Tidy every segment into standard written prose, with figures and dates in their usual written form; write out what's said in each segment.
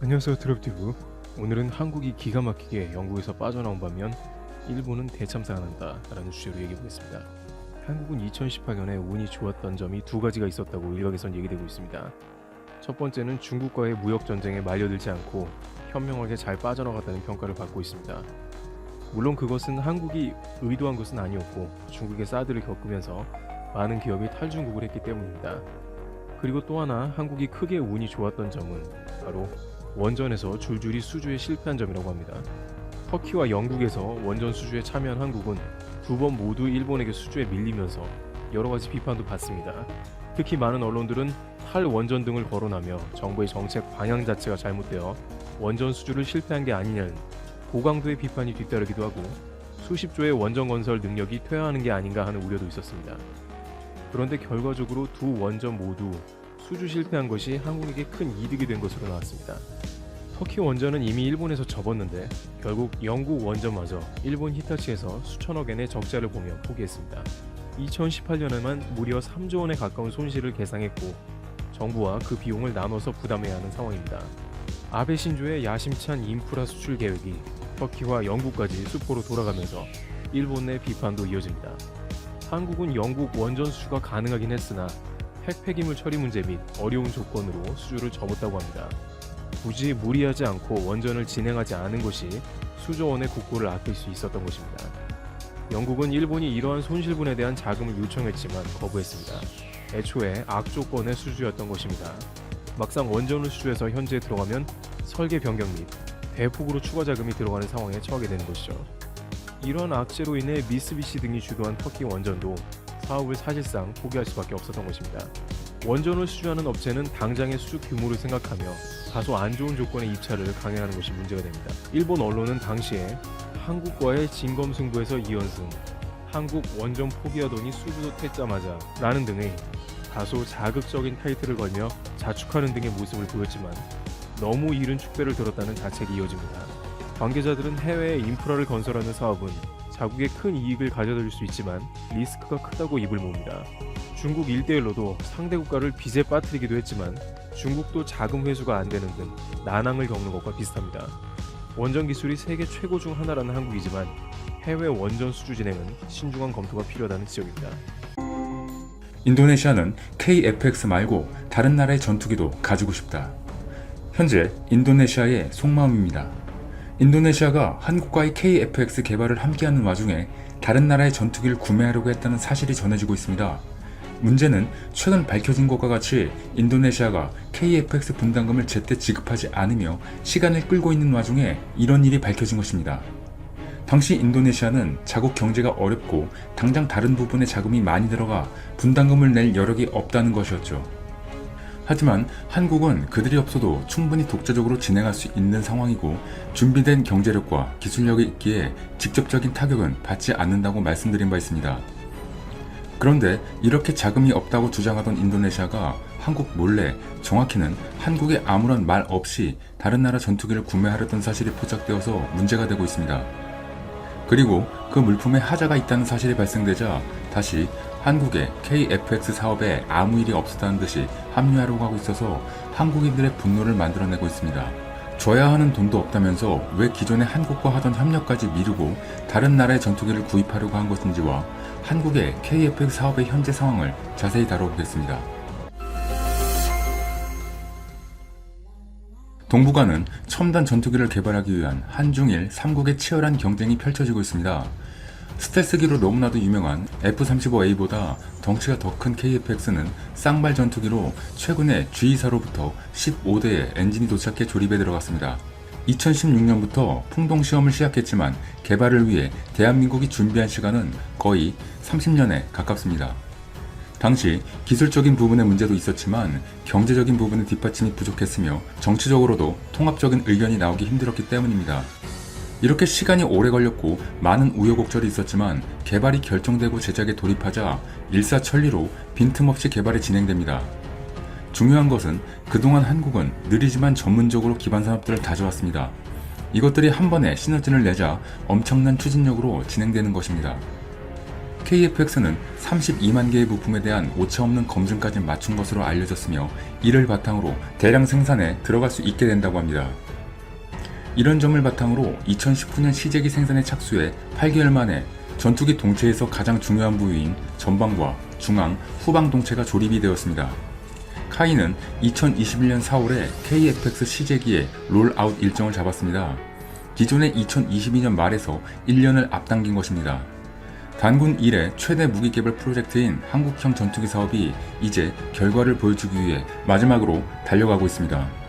안녕하세요 트럭튜브. 오늘은 한국이 기가 막히게 영국에서 빠져나온 반면 일본은 대참사가 난다 라는 주제로 얘기해보겠습니다. 한국은 2018년에 운이 좋았던 점이 두 가지가 있었다고 일각에선 얘기되고 있습니다. 첫 번째는 중국과의 무역전쟁에 말려들지 않고 현명하게 잘 빠져나갔다는 평가를 받고 있습니다. 물론 그것은 한국이 의도한 것은 아니었고 중국의 사드를 겪으면서 많은 기업이 탈중국을 했기 때문입니다. 그리고 또 하나 한국이 크게 운이 좋았던 점은 바로 원전에서 줄줄이 수주에 실패한 점이라고 합니다. 터키와 영국에서 원전 수주에 참여한 한국은 두 번 모두 일본에게 수주에 밀리면서 여러가지 비판도 받습니다. 특히 많은 언론들은 탈원전 등을 거론하며 정부의 정책 방향 자체가 잘못되어 원전 수주를 실패한 게 아니냐는 고강도의 비판이 뒤따르기도 하고 수십조의 원전 건설 능력이 퇴화하는 게 아닌가 하는 우려도 있었습니다. 그런데 결과적으로 두 원전 모두 수주 실패한 것이 한국에게 큰 이득이 된 것으로 나왔습니다. 터키 원전은 이미 일본에서 접었는데 결국 영국 원전마저 일본 히타치에서 수천억 엔의 적자를 보며 포기했습니다. 2018년에만 무려 3조 원에 가까운 손실을 계상했고 정부와 그 비용을 나눠서 부담해야 하는 상황입니다. 아베 신조의 야심찬 인프라 수출 계획이 터키와 영국까지 수포로 돌아가면서 일본 내 비판도 이어집니다. 한국은 영국 원전 수주가 가능하긴 했으나 핵 폐기물 처리 문제 및 어려운 조건으로 수주를 접었다고 합니다. 굳이 무리하지 않고 원전을 진행하지 않은 것이 수조 원의 국고를 아낄 수 있었던 것입니다. 영국은 일본이 이러한 손실분에 대한 자금을 요청했지만 거부했습니다. 애초에 악조건의 수주였던 것입니다. 막상 원전을 수주해서 현재에 들어가면 설계 변경 및 대폭으로 추가 자금이 들어가는 상황에 처하게 되는 것이죠. 이런 악재로 인해 미쓰비시 등이 주도한 터키 원전도 사업을 사실상 포기할 수밖에 없었던 것입니다. 원전을 수주하는 업체는 당장의 수주 규모를 생각하며 다소 안 좋은 조건의 입찰을 강행하는 것이 문제가 됩니다. 일본 언론은 당시에 한국과의 진검승부에서 2연승, 한국 원전 포기하더니 수주도 퇴짜마자 라는 등의 다소 자극적인 타이틀을 걸며 자축하는 등의 모습을 보였지만 너무 이른 축배를 들었다는 자책이 이어집니다. 관계자들은 해외에 인프라를 건설하는 사업은 자국에 큰 이익을 가져다 줄 수 있지만 리스크가 크다고 입을 모읍니다. 중국 1대1로도 상대 국가를 빚에 빠뜨리기도 했지만 중국도 자금 회수가 안 되는 등 난항을 겪는 것과 비슷합니다. 원전 기술이 세계 최고 중 하나라는 한국이지만 해외 원전 수주 진행은 신중한 검토가 필요하다는 지적입니다. 인도네시아는 KF-X 말고 다른 나라의 전투기도 가지고 싶다. 현재 인도네시아의 속마음입니다. 인도네시아가 한국과의 KF-X 개발을 함께하는 와중에 다른 나라의 전투기를 구매하려고 했다는 사실이 전해지고 있습니다. 문제는 최근 밝혀진 것과 같이 인도네시아가 KF-X 분담금을 제때 지급하지 않으며 시간을 끌고 있는 와중에 이런 일이 밝혀진 것입니다. 당시 인도네시아는 자국 경제가 어렵고 당장 다른 부분에 자금이 많이 들어가 분담금을 낼 여력이 없다는 것이었죠. 하지만 한국은 그들이 없어도 충분히 독자적으로 진행할 수 있는 상황이고 준비된 경제력과 기술력이 있기에 직접적인 타격은 받지 않는다고 말씀드린 바 있습니다. 그런데 이렇게 자금이 없다고 주장하던 인도네시아가 한국 몰래, 정확히는 한국에 아무런 말 없이 다른 나라 전투기를 구매하려던 사실이 포착되어서 문제가 되고 있습니다. 그리고 그 물품에 하자가 있다는 사실이 발생되자 다시 한국의 KF-X 사업에 아무 일이 없었다는 듯이 합류하려고 하고 있어서 한국인들의 분노를 만들어내고 있습니다. 줘야 하는 돈도 없다면서 왜 기존에 한국과 하던 협력까지 미루고 다른 나라의 전투기를 구입하려고 한 것인지와 한국의 KF-X 사업의 현재 상황을 자세히 다뤄보겠습니다. 동북아는 첨단 전투기를 개발하기 위한 한중일 3국의 치열한 경쟁이 펼쳐지고 있습니다. 스텔스기로 너무나도 유명한 F-35A보다 덩치가 더 큰 KF-X는 쌍발 전투기로 최근에 G사로부터 15대의 엔진이 도착해 조립에 들어갔습니다. 2016년부터 풍동시험을 시작했지만 개발을 위해 대한민국이 준비한 시간은 거의 30년에 가깝습니다. 당시 기술적인 부분의 문제도 있었지만 경제적인 부분의 뒷받침이 부족했으며 정치적으로도 통합적인 의견이 나오기 힘들었기 때문입니다. 이렇게 시간이 오래 걸렸고 많은 우여곡절이 있었지만 개발이 결정되고 제작에 돌입하자 일사천리로 빈틈없이 개발이 진행됩니다. 중요한 것은 그동안 한국은 느리지만 전문적으로 기반 산업들을 다져왔습니다. 이것들이 한 번에 시너지를 내자 엄청난 추진력으로 진행되는 것입니다. KF-X는 32만 개의 부품에 대한 오차없는 검증까지 마친 것으로 알려졌으며 이를 바탕으로 대량 생산에 들어갈 수 있게 된다고 합니다. 이런 점을 바탕으로 2019년 시제기 생산에 착수해 8개월 만에 전투기 동체에서 가장 중요한 부위인 전방과 중앙, 후방 동체가 조립이 되었습니다. 카이는 2021년 4월에 KF-X 시제기의 롤아웃 일정을 잡았습니다. 기존의 2022년 말에서 1년을 앞당긴 것입니다. 단군 1의 최대 무기 개발 프로젝트인 한국형 전투기 사업이 이제 결과를 보여주기 위해 마지막으로 달려가고 있습니다.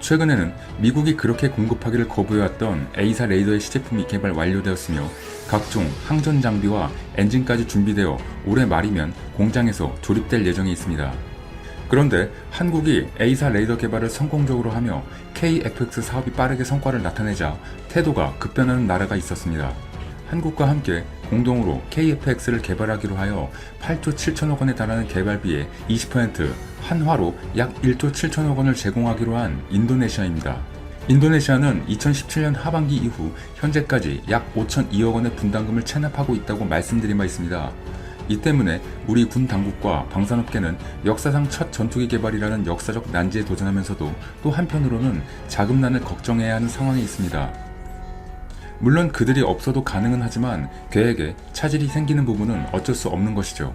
최근에는 미국이 그렇게 공급하기를 거부해왔던 A사 레이더의 시제품이 개발 완료되었으며 각종 항전 장비와 엔진까지 준비되어 올해 말이면 공장에서 조립될 예정에 있습니다. 그런데 한국이 A사 레이더 개발을 성공적으로 하며 KF-X 사업이 빠르게 성과를 나타내자 태도가 급변하는 나라가 있었습니다. 한국과 함께 공동으로 KF-X를 개발하기로 하여 8조 7천억 원에 달하는 개발비의 20% 한화로 약 1조 7천억 원을 제공하기로 한 인도네시아입니다. 인도네시아는 2017년 하반기 이후 현재까지 약 5,002억 원의 분담금을 체납하고 있다고 말씀드린 바 있습니다. 이 때문에 우리 군 당국과 방산업계는 역사상 첫 전투기 개발이라는 역사적 난제에 도전하면서도 또 한편으로는 자금난을 걱정해야 하는 상황에 있습니다. 물론 그들이 없어도 가능은 하지만 계획에 차질이 생기는 부분은 어쩔 수 없는 것이죠.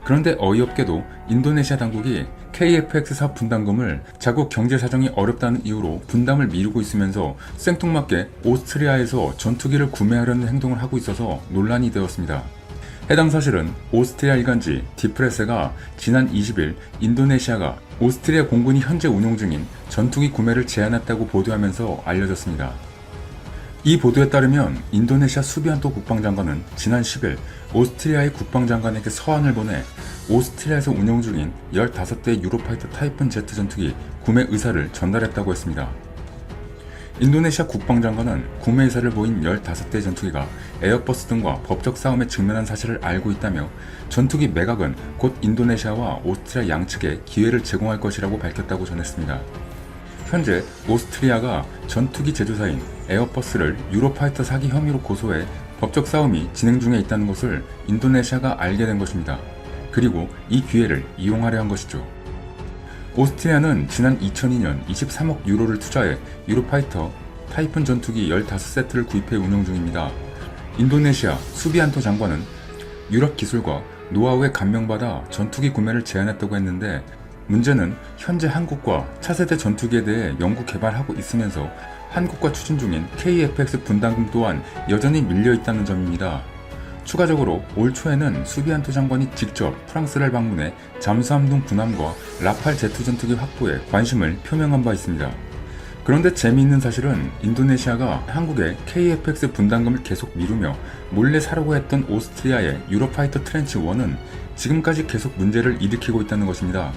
그런데 어이없게도 인도네시아 당국이 KF-X 사업 분담금을 자국 경제 사정이 어렵다는 이유로 분담을 미루고 있으면서 생뚱맞게 오스트리아에서 전투기를 구매하려는 행동을 하고 있어서 논란이 되었습니다. 해당 사실은 오스트리아 일간지 디프레세가 지난 20일 인도네시아가 오스트리아 공군이 현재 운용 중인 전투기 구매를 제안했다고 보도하면서 알려졌습니다. 이 보도에 따르면 인도네시아 수비안토 국방장관은 지난 10일 오스트리아의 국방장관에게 서한을 보내 오스트리아에서 운용 중인 15대의 유로파이터 타이푼 제트 전투기 구매 의사를 전달했다고 했습니다. 인도네시아 국방장관은 구매 의사를 보인 15대 전투기가 에어버스 등과 법적 싸움에 직면한 사실을 알고 있다며 전투기 매각은 곧 인도네시아와 오스트리아 양측에 기회를 제공할 것이라고 밝혔다고 전했습니다. 현재 오스트리아가 전투기 제조사인 에어버스를 유로파이터 사기 혐의로 고소해 법적 싸움이 진행 중에 있다는 것을 인도네시아가 알게 된 것입니다. 그리고 이 기회를 이용하려 한 것이죠. 오스트리아는 지난 2002년 23억 유로를 투자해 유로파이터 타이푼 전투기 15세트를 구입해 운영 중입니다. 인도네시아 수비안토 장관은 유럽 기술과 노하우에 감명받아 전투기 구매를 제안했다고 했는데 문제는 현재 한국과 차세대 전투기에 대해 연구 개발하고 있으면서 한국과 추진 중인 KF-X 분담금 또한 여전히 밀려있다는 점입니다. 추가적으로 올 초에는 수비안토 장관이 직접 프랑스를 방문해 잠수함 등 군함과 라팔 제트 전투기 확보에 관심을 표명한 바 있습니다. 그런데 재미있는 사실은 인도네시아가 한국의 KF-X 분담금을 계속 미루며 몰래 사려고 했던 오스트리아의 유로파이터 트렌치 1은 지금까지 계속 문제를 일으키고 있다는 것입니다.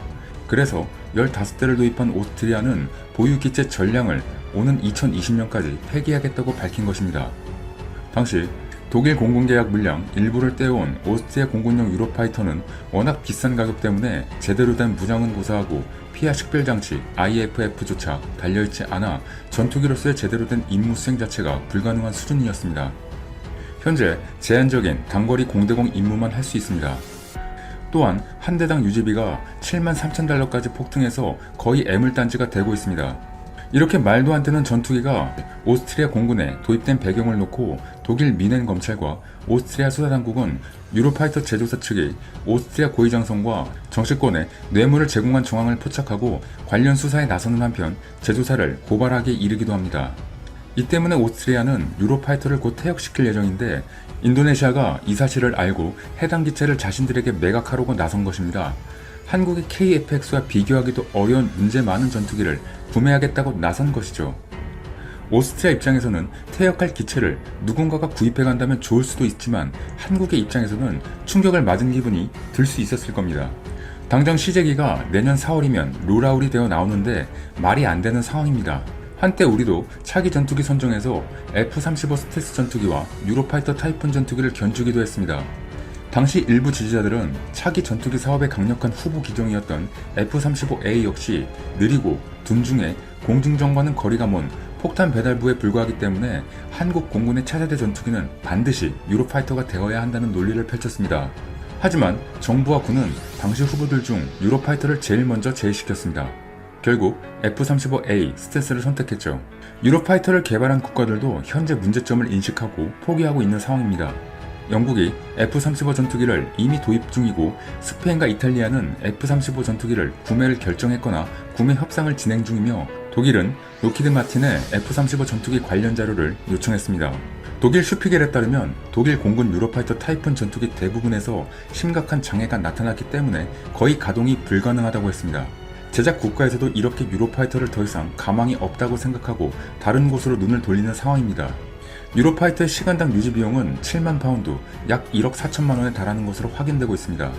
그래서 15대를 도입한 오스트리아는 보유 기체 전량을 오는 2020년까지 폐기하겠다고 밝힌 것입니다. 당시 독일 공군계약 물량 일부를 떼어온 오스트리아 공군용 유로파이터는 워낙 비싼 가격 때문에 제대로 된 무장은 고사하고 피하 식별장치 IFF조차 달려있지 않아 전투기로서의 제대로 된 임무 수행 자체가 불가능한 수준이었습니다. 현재 제한적인 단거리 공대공 임무만 할 수 있습니다. 또한 한 대당 유지비가 73,000달러까지 폭등해서 거의 애물단지가 되고 있습니다. 이렇게 말도 안 되는 전투기가 오스트리아 공군에 도입된 배경을 놓고 독일 미넨 검찰과 오스트리아 수사당국은 유로파이터 제조사 측이 오스트리아 고위장성과 정치권에 뇌물을 제공한 정황을 포착하고 관련 수사에 나서는 한편 제조사를 고발하게 이르기도 합니다. 이 때문에 오스트리아는 유로파이터를 곧 퇴역시킬 예정인데 인도네시아가 이 사실을 알고 해당 기체를 자신들에게 매각하려고 나선 것입니다. 한국의 KF-X와 비교하기도 어려운 문제 많은 전투기를 구매하겠다고 나선 것이죠. 오스트리아 입장에서는 퇴역할 기체를 누군가가 구입해 간다면 좋을 수도 있지만 한국의 입장에서는 충격을 맞은 기분이 들 수 있었을 겁니다. 당장 시제기가 내년 4월이면 롤아웃이 되어 나오는데 말이 안 되는 상황입니다. 한때 우리도 차기 전투기 선정에서 F-35 스텔스 전투기와 유로파이터 타이푼 전투기를 견주기도 했습니다. 당시 일부 지지자들은 차기 전투기 사업의 강력한 후보 기종이었던 F-35A 역시 느리고 둔중해 공중정과는 거리가 먼 폭탄 배달부에 불과하기 때문에 한국 공군의 차세대 전투기는 반드시 유로파이터가 되어야 한다는 논리를 펼쳤습니다. 하지만 정부와 군은 당시 후보들 중 유로파이터를 제일 먼저 제의시켰습니다. 결국 F-35A 스텔스를 선택했죠. 유로파이터를 개발한 국가들도 현재 문제점을 인식하고 포기하고 있는 상황입니다. 영국이 F-35 전투기를 이미 도입 중이고 스페인과 이탈리아는 F-35 전투기를 구매를 결정했거나 구매 협상을 진행 중이며 독일은 로키드 마틴의 F-35 전투기 관련 자료를 요청했습니다. 독일 슈피겔에 따르면 독일 공군 유로파이터 타이푼 전투기 대부분에서 심각한 장애가 나타났기 때문에 거의 가동이 불가능하다고 했습니다. 제작 국가에서도 이렇게 유로파이터를 더 이상 가망이 없다고 생각하고 다른 곳으로 눈을 돌리는 상황입니다. 유로파이터의 시간당 유지 비용은 7만 파운드, 약 1억 4천만 원에 달하는 것으로 확인되고 있습니다.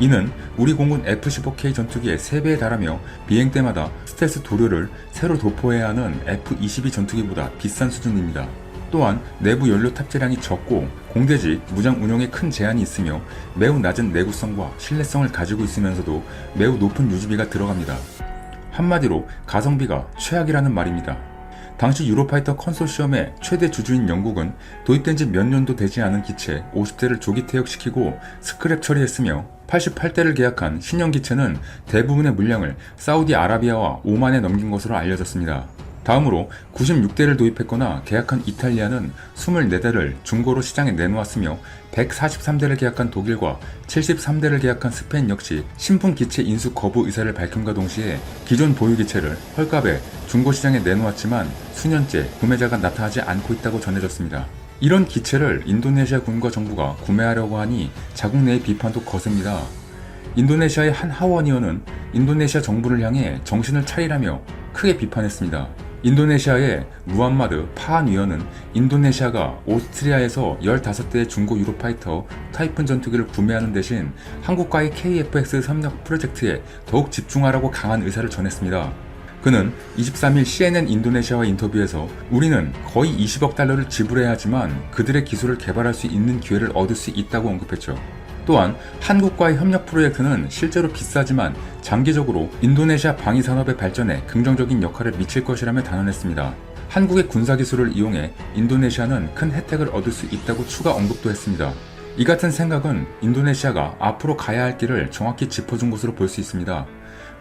이는 우리 공군 F-15K 전투기의 3배에 달하며 비행 때마다 스텔스 도료를 새로 도포해야 하는 F-22 전투기보다 비싼 수준입니다. 또한 내부 연료 탑재량이 적고 공대지 무장 운용에 큰 제한이 있으며 매우 낮은 내구성과 신뢰성을 가지고 있으면서도 매우 높은 유지비가 들어갑니다. 한마디로 가성비가 최악이라는 말입니다. 당시 유로파이터 컨소시엄의 최대 주주인 영국은 도입된 지 몇 년도 되지 않은 기체 50대를 조기 퇴역시키고 스크랩 처리했으며 88대를 계약한 신형 기체는 대부분의 물량을 사우디아라비아와 오만에 넘긴 것으로 알려졌습니다. 다음으로 96대를 도입했거나 계약한 이탈리아는 24대를 중고로 시장에 내놓았으며 143대를 계약한 독일과 73대를 계약한 스페인 역시 신품 기체 인수 거부 의사를 밝힘과 동시에 기존 보유 기체를 헐값에 중고 시장에 내놓았지만 수년째 구매자가 나타나지 않고 있다고 전해졌습니다. 이런 기체를 인도네시아 군과 정부가 구매하려고 하니 자국 내의 비판도 거셉니다. 인도네시아의 한 하원의원은 인도네시아 정부를 향해 정신을 차리라며 크게 비판했습니다. 인도네시아의 무함마드 파한 의원은 인도네시아가 오스트리아에서 15대의 중고 유로파이터 타이푼 전투기를 구매하는 대신 한국과의 KF-X 협력 프로젝트에 더욱 집중하라고 강한 의사를 전했습니다. 그는 23일 CNN 인도네시아와 인터뷰에서 우리는 거의 20억 달러를 지불해야 하지만 그들의 기술을 개발할 수 있는 기회를 얻을 수 있다고 언급했죠. 또한 한국과의 협력 프로젝트는 실제로 비싸지만 장기적으로 인도네시아 방위산업의 발전에 긍정적인 역할을 미칠 것이라며 단언했습니다. 한국의 군사기술을 이용해 인도네시아는 큰 혜택을 얻을 수 있다고 추가 언급도 했습니다. 이 같은 생각은 인도네시아가 앞으로 가야 할 길을 정확히 짚어준 것으로 볼 수 있습니다.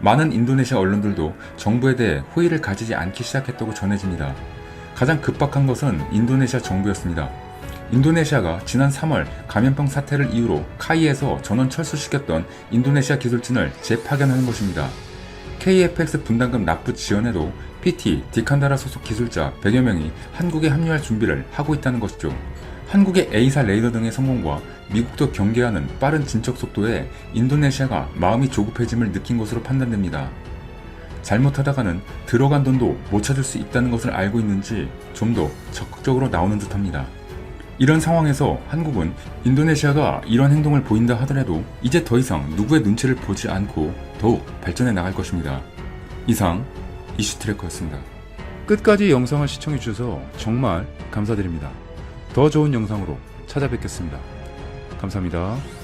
많은 인도네시아 언론들도 정부에 대해 호의를 가지지 않기 시작했다고 전해집니다. 가장 급박한 것은 인도네시아 정부였습니다. 인도네시아가 지난 3월 감염병 사태를 이유로 카이에서 전원 철수시켰던 인도네시아 기술진을 재파견하는 것입니다. KF-X 분담금 납부 지연에도 PT, 디칸다라 소속 기술자 100여 명이 한국에 합류할 준비를 하고 있다는 것이죠. 한국의 A사 레이더 등의 성공과 미국도 경계하는 빠른 진척 속도에 인도네시아가 마음이 조급해짐을 느낀 것으로 판단됩니다. 잘못하다가는 들어간 돈도 못 찾을 수 있다는 것을 알고 있는지 좀 더 적극적으로 나오는 듯합니다. 이런 상황에서 한국은 인도네시아가 이런 행동을 보인다 하더라도 이제 더 이상 누구의 눈치를 보지 않고 더욱 발전해 나갈 것입니다. 이상 이슈트래커였습니다. 끝까지 영상을 시청해 주셔서 정말 감사드립니다. 더 좋은 영상으로 찾아뵙겠습니다. 감사합니다.